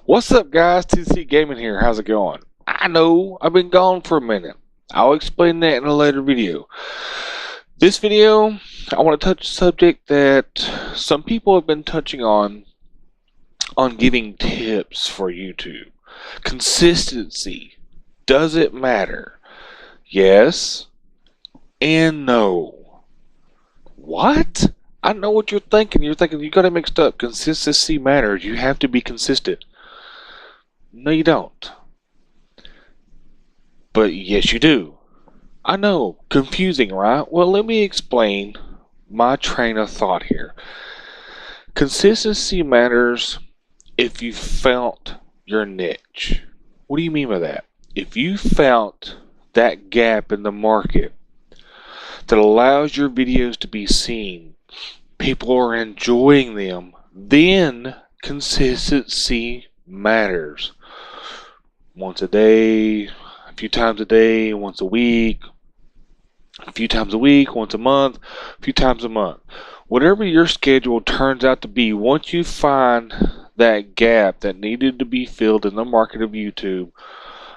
What's up, guys? TC Gaming here. How's it going? I know I've been gone for a minute. I'll explain that in a later video. This video, I want to touch a subject that some people have been touching on giving tips for YouTube. Consistency. Does it matter? Yes and no. What? I know what you're thinking. You're thinking you got it mixed up. Consistency matters. You have to be consistent. No, you don't. But yes, you do. I know, confusing, right? Well, let me explain my train of thought here. Consistency matters if you felt your niche. What do you mean by that? If you felt that gap in the market that allows your videos to be seen, people are enjoying them, then consistency matters. Once a day, a few times a day, once a week, a few times a week, once a month, a few times a month. Whatever your schedule turns out to be, once you find that gap that needed to be filled in the market of YouTube,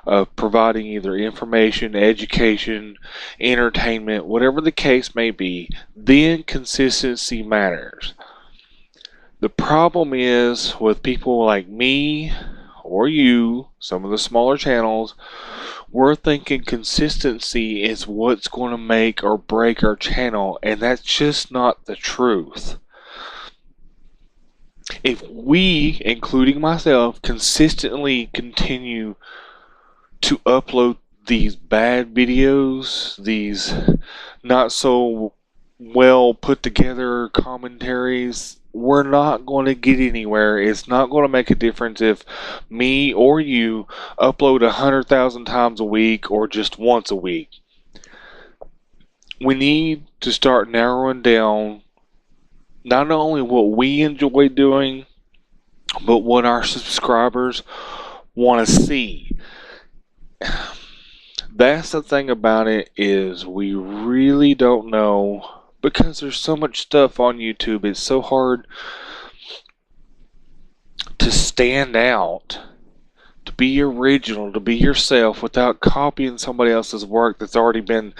of providing either information, education, entertainment, whatever the case may be, then consistency matters. The problem is with people like me or you, some of the smaller channels, we're thinking consistency is what's going to make or break our channel, and that's just not the truth. If we, including myself, consistently continue to upload these bad videos, these not so well put together commentaries, we're not going to get anywhere. It's not going to make a difference if me or you upload 100,000 times a week or just once a week. We need to start narrowing down not only what we enjoy doing, but what our subscribers want to see. That's the thing about it, is we really don't know, because there's so much stuff on YouTube. It's so hard to stand out, to be original, to be yourself without copying somebody else's work that's already been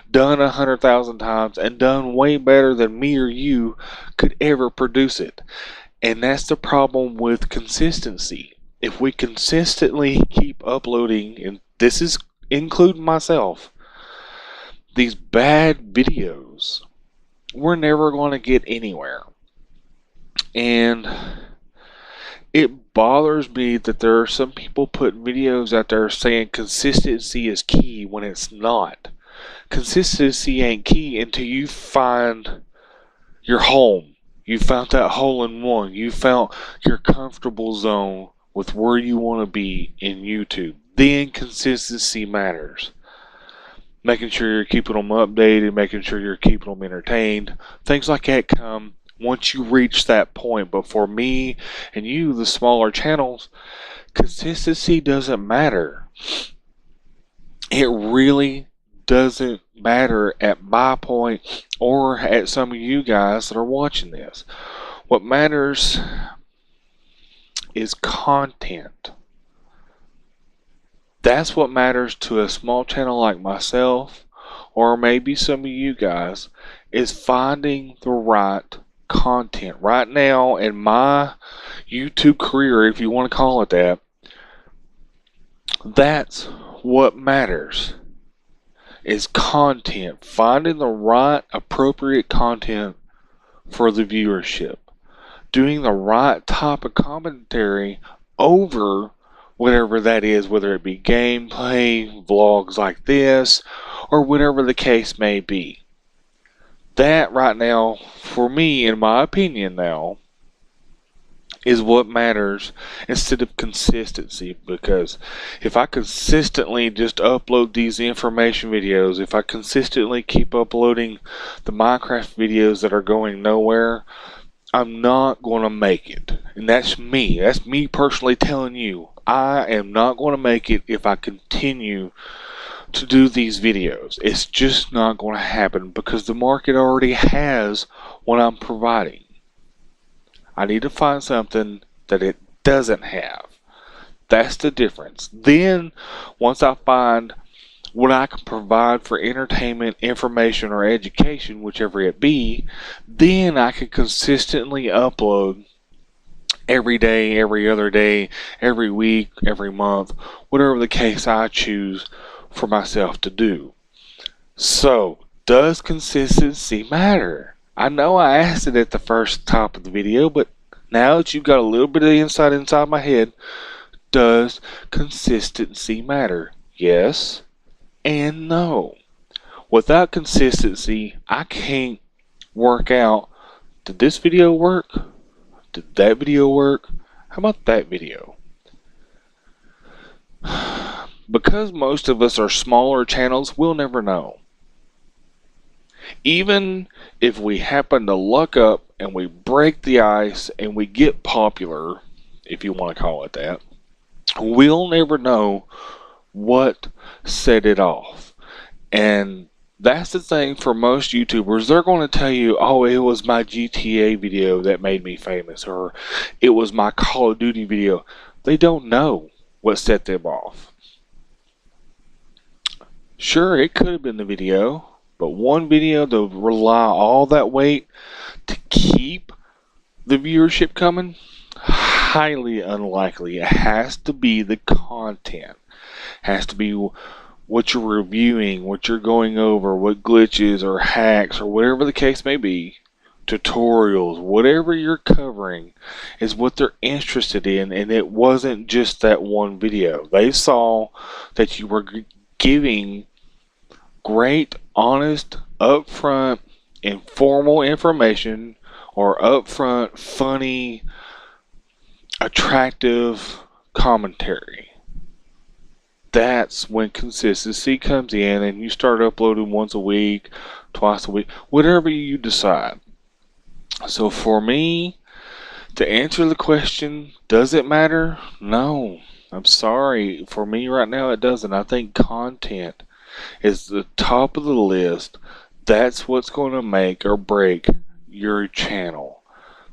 done 100,000 times and done way better than me or you could ever produce it. And that's the problem with consistency. If we consistently keep uploading, and this is including myself, these bad videos, we're never going to get anywhere. And it bothers me that there are some people putting videos out there saying consistency is key when it's not. Consistency ain't key until you find your home. You found that hole in one. You found your comfortable zone with where you want to be in YouTube. Then consistency matters. Making sure you're keeping them updated, making sure you're keeping them entertained. Things like that come once you reach that point. But for me and you, the smaller channels, consistency doesn't matter. It really doesn't matter at my point or at some of you guys that are watching this. What matters is content. That's what matters to a small channel like myself, or maybe some of you guys, is finding the right content. Right now in my YouTube career, if you want to call it that, that's what matters, is content. Finding the right appropriate content for the viewership. Doing the right type of commentary over whatever that is, whether it be gameplay, vlogs like this, or whatever the case may be. That right now, for me, in my opinion now, is what matters instead of consistency. Because if I consistently just upload these information videos, if I consistently keep uploading the Minecraft videos that are going nowhere, I'm not going to make it. And that's me. That's me personally telling you. I am not going to make it if I continue to do these videos. It's just not going to happen because the market already has what I'm providing. I need to find something that it doesn't have. That's the difference. Then, once I find what I can provide for entertainment, information, or education, whichever it be, then I can consistently upload every day, every other day, every week, every month, whatever the case I choose for myself to do. So, does consistency matter? I know I asked it at the first top of the video, but now that you've got a little bit of insight inside my head, does consistency matter? Yes and no. Without consistency, I can't work out, did this video work? Did that video work? How about that video? Because most of us are smaller channels, we'll never know. Even if we happen to luck up and we break the ice and we get popular, if you want to call it that, we'll never know what set it off. And that's the thing for most YouTubers. They're going to tell you, oh, it was my GTA video that made me famous, or it was my Call of Duty video. They don't know what set them off. Sure, it could have been the video, but one video to rely all that weight to keep the viewership coming? Highly unlikely. It has to be the content. It has to be what you're reviewing, what you're going over, what glitches or hacks or whatever the case may be, tutorials, whatever you're covering is what they're interested in, and it wasn't just that one video. They saw that you were giving great, honest, upfront, informal information, or upfront, funny, attractive commentary. That's when consistency comes in and you start uploading once a week, twice a week, whatever you decide. So for me, to answer the question, does it matter? No. I'm sorry. For me right now, it doesn't. I think content is the top of the list. That's what's going to make or break your channel.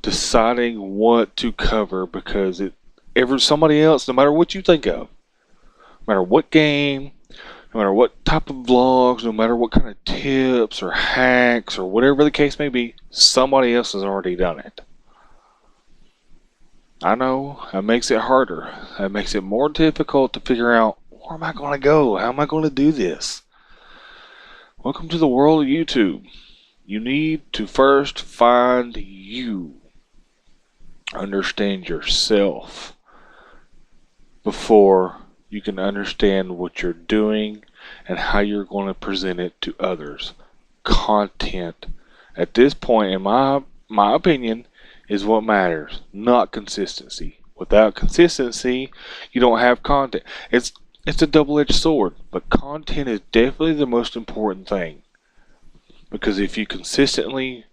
Deciding what to cover, because somebody else, no matter what you think of, no matter what game, no matter what type of vlogs, no matter what kind of tips or hacks or whatever the case may be, somebody else has already done it. I know, it makes it harder. It makes it more difficult to figure out, where am I going to go? How am I going to do this? Welcome to the world of YouTube. You need to first find you. Understand yourself before you can understand what you're doing and how you're going to present it to others. Content, at this point, in my opinion, is what matters, not consistency. Without consistency, you don't have content. It's a double-edged sword, but content is definitely the most important thing. Because if you consistently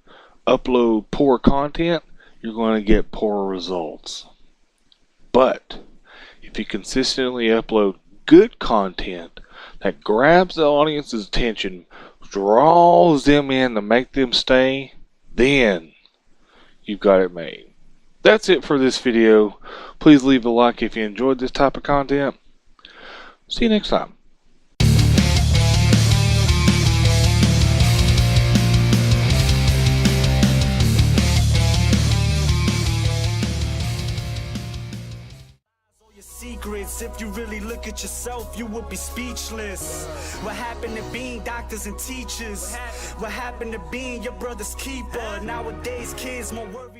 upload poor content, you're going to get poor results. But if you consistently upload good content that grabs the audience's attention, draws them in to make them stay, then you've got it made. That's it for this video. Please leave a like if you enjoyed this type of content. See you next time. Secrets, if you really look at yourself, you would be speechless. What happened to being doctors and teachers? What happened to being your brother's keeper? Nowadays, kids more worth